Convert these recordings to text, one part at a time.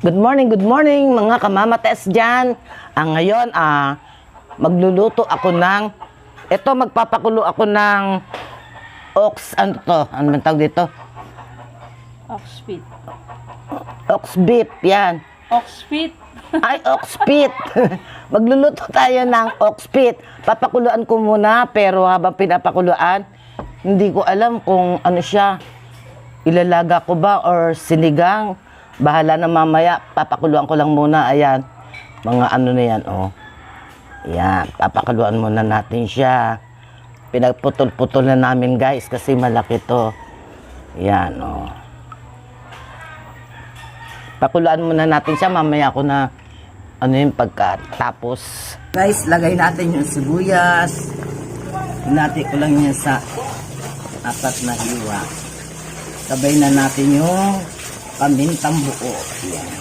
Good morning mga kamamates dyan. Ngayon, magluluto ako ng, magpapakulo ako ng ano to? Ano man tawag dito? Ox feet. Ox beef, yan. Ox feet. Ay, ox feet. Magluluto tayo ng ox feet. Papakuluan ko muna, pero habang pinapakuluan, hindi ko alam kung ano siya. Ilalaga ko ba or sinigang. Bahala na mamaya, papakuluan ko lang muna. Ayan, mga ano na yan, oh. Ayan, papakuluan muna natin siya. Pinagputol-putol na namin, guys, kasi malaki to. Ayan, oh. Pakuluan muna natin siya, mamaya ako na, ano yung pagkatapos. Guys, lagay natin yung sibuyas. Hinati ko lang yan sa 4 na hiwa. Sabay na natin yung pamintang buo. Yan.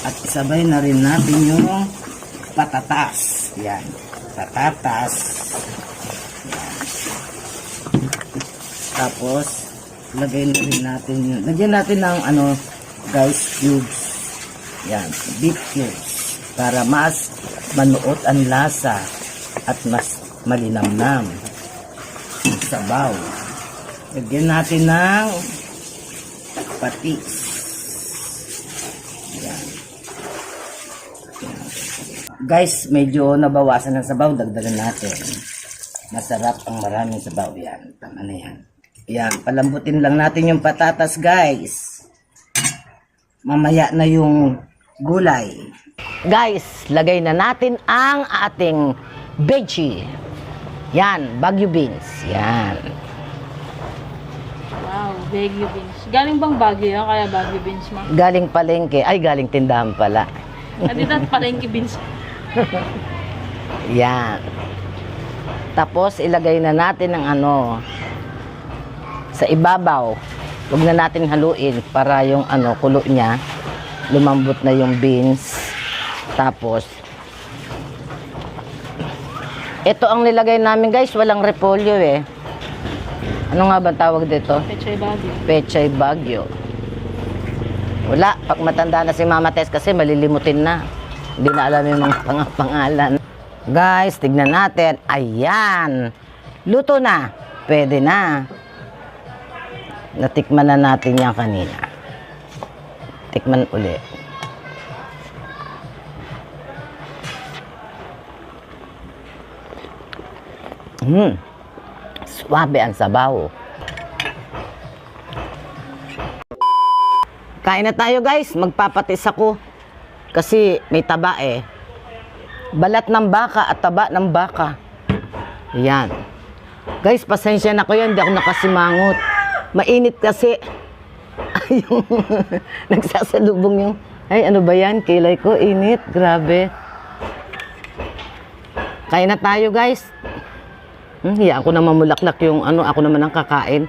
At isabay na rin natin yung patatas. Yan. Patatas. Yan. Tapos, lagay na rin natin yun. Lagyan natin ng guys, cubes. Yan. Beef cubes. Para mas manuot ang lasa at mas malinamnam ang sabaw. Lagyan natin ng patis. Yan. Guys, medyo nabawasan ng sabaw. Dagdagan natin. Masarap ang maraming sabaw. Yan. Tama na yan. Yan. Palambutin lang natin yung patatas, guys. Mamaya na yung gulay. Guys, lagay na natin ang ating veggie. Yan. Baguio beans. Yan. Wow, Baguio beans. Galing bang Baguio yan? Kaya Baguio beans ma? Galing palengke. Ay, galing tindahan pala. Dito palengke beans. Yan. Tapos, ilagay na natin ng sa ibabaw. Huwag na natin haluin para yung kulo niya. Lumambot na yung beans. Tapos, ito ang nilagay namin, guys. Walang repolyo eh. Ano nga ba tawag dito? Pechay Baguio. Pechay Baguio. Wala. Pag matanda na si Mama Tess kasi malilimutin na. Hindi na alam yung mga pangalan. Guys, tignan natin. Ayan. Luto na. Pwede na. Natikman na natin yan kanina. Tikman uli. Swabe ang sabaw. Kain na tayo, guys. Magpapatis ako. Kasi may taba eh. Balat ng baka at taba ng baka. Yan. Guys, pasensya na ko yan. Hindi ako nakasimangot. Mainit kasi. Yung nagsasalubong yung, ay ano ba yan? Kilay ko, init. Grabe. Kain na tayo, guys. Hiya ako na mamulaklak yung ako naman ang kakain.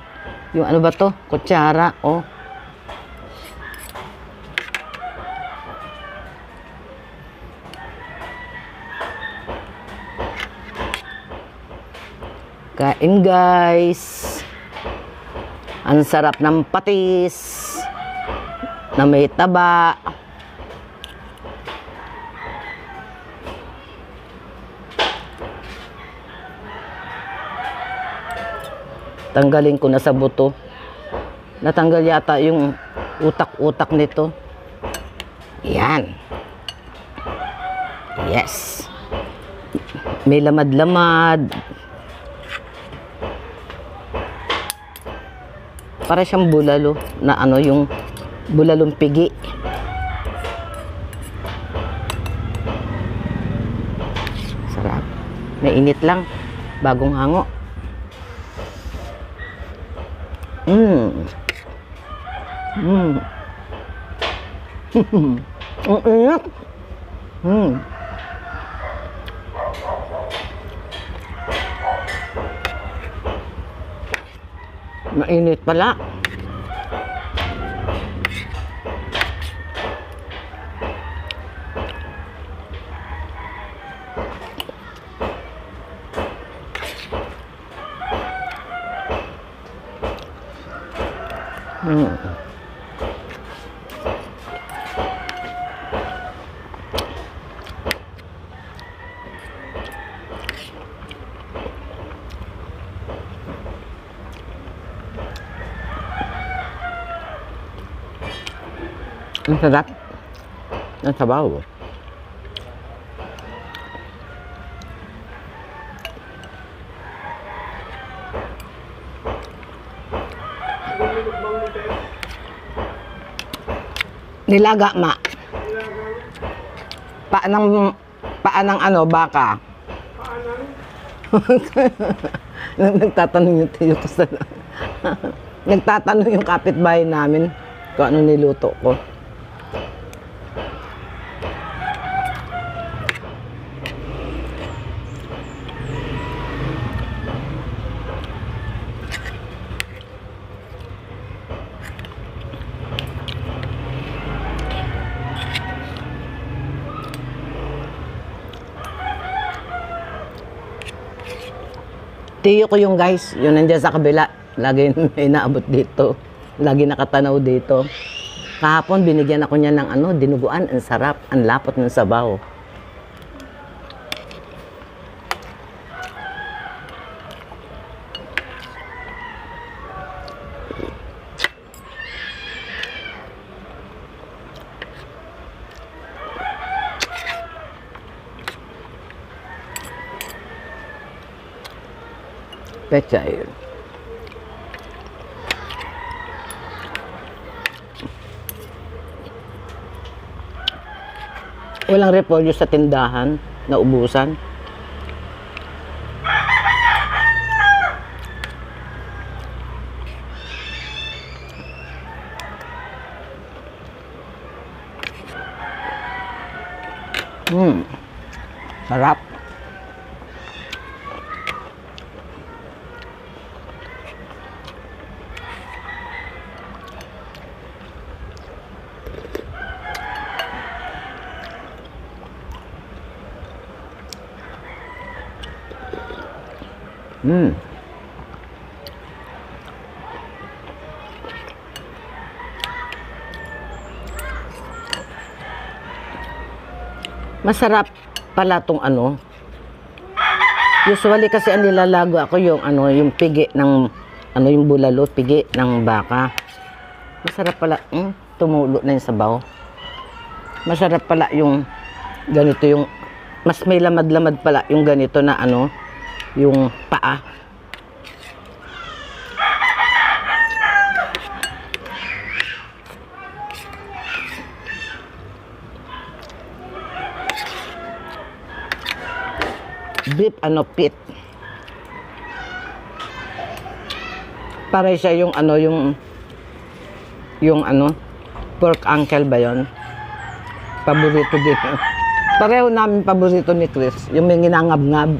Yung ano ba to? Kutsara, oh. Kain, guys. Ang sarap ng patis na may taba. Tanggalin ko na sa buto. Natanggal yata yung utak-utak nito. Yan. Yes. May lamad-lamad. Para siyang bulalo na yung bulalong pigi. Sarap. Mainit lang. Bagong hango. Ang init. Mainit pala. Ang sarap. Ang sabaw. Nilaga, ma. Paanang ano, baka. Nagtatanong yung tiyo ko sa... Nagtatanong yung kapitbahay namin kung ano niluto ko. Tiyo ko yung guys, yun nandiyan sa kabila. Lagi may naabot dito. Lagi nakatanaw dito. Kahapon binigyan ako niya ng ano, dinuguan. Ang sarap, ang lapot ng sabaw. Pechay. Walang repolyo sa tindahan na ubusan. Sarap. Masarap pala tong ano. Usually kasi ang nilalago ako yung ano, yung pigi ng ano, yung bulalo, pigi ng baka. Masarap pala, tumulo na yung sabaw. Masarap pala yung ganito, yung mas may lamad-lamad pala yung ganito na ano, yung paa. Beef ano, pit. Para siya yung ano, yung ano, pork ankle ba yun? Paborito dito. Pareho namin paborito ni Chris, yung may ginangab-ngab.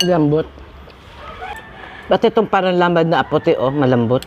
Lambot. Ba't itong parang lamad na apote, oh, malambot.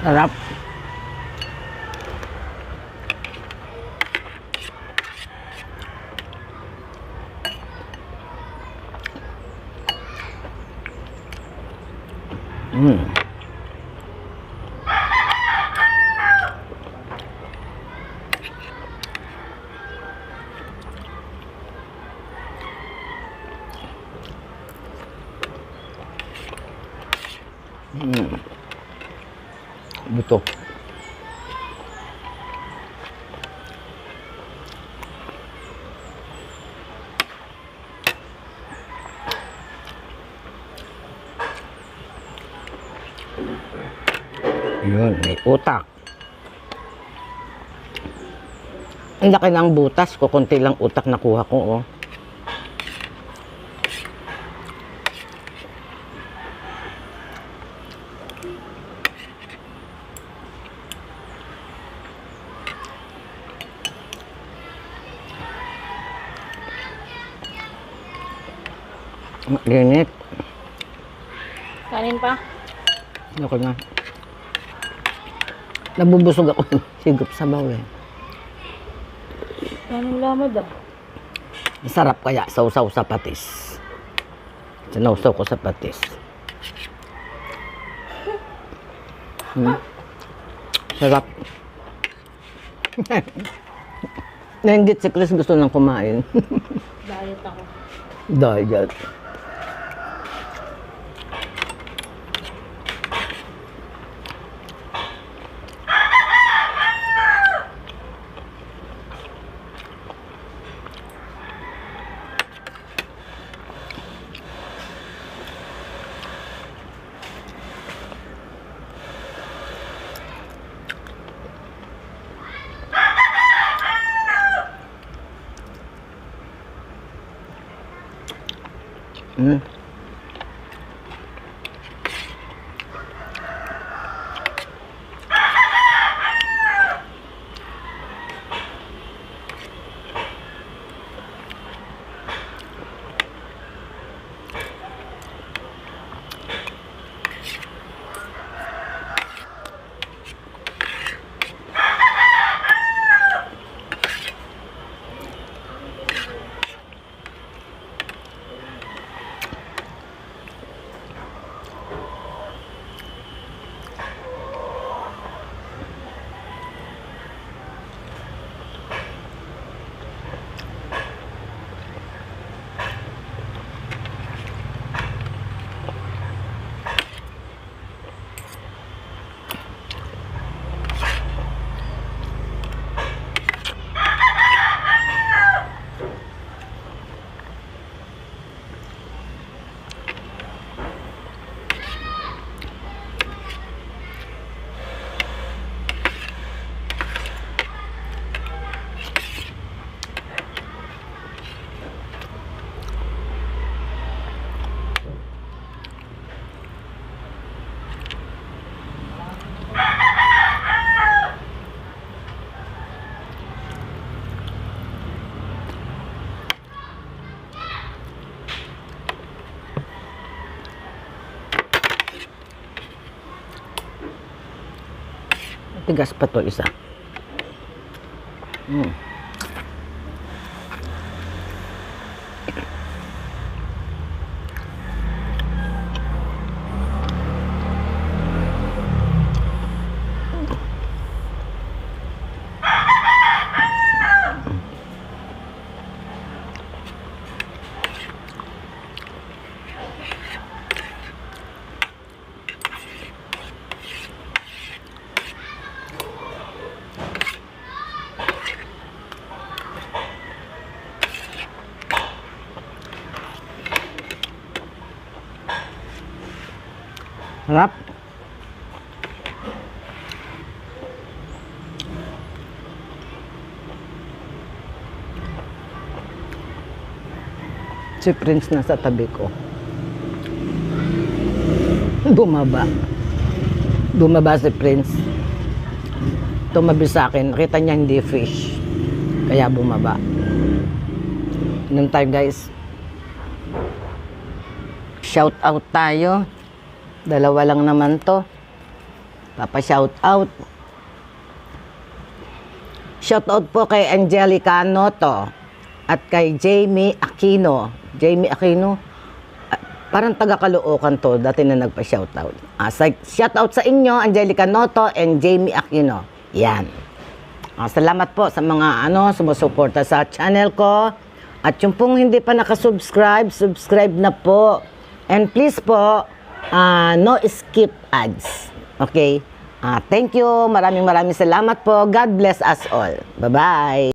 Sarap. Mm. Mm. Buto. Yun, may utak. Ang laki ng butas ko, konti lang utak nakuha ko, oh. Linit. Kanin pa? Okay na. Nabubusog ako. Sigop sa baw eh. Anong lamad ah? Masarap kaya sausaw sa patis. Sinausaw ko sa patis. Sarap. Nainggit si Chris, gusto nang kumain. Diet ako. Diet. Mm. Tigas pa to isa. Harap. Si Prince nasa tabi ko. Bumaba. Bumaba si Prince. Tumabi sa akin. Nakita niya hindi fish. Kaya bumaba. Nun tayo guys. Shout out tayo. Dalawa lang naman to. Papa-shout out. Shout out po kay Angelica Noto at kay Jamie Aquino. Jamie Aquino, parang taga Caloocan to, dati na nagpa-shout out. Shout out sa inyo, Angelica Noto and Jamie Aquino. Yan. Salamat po sa mga sumusuporta sa channel ko. At yung pong hindi pa nakasubscribe, subscribe na po. And please po, no skip ads. Okay? Thank you. Maraming salamat po. God bless us all. Bye-bye.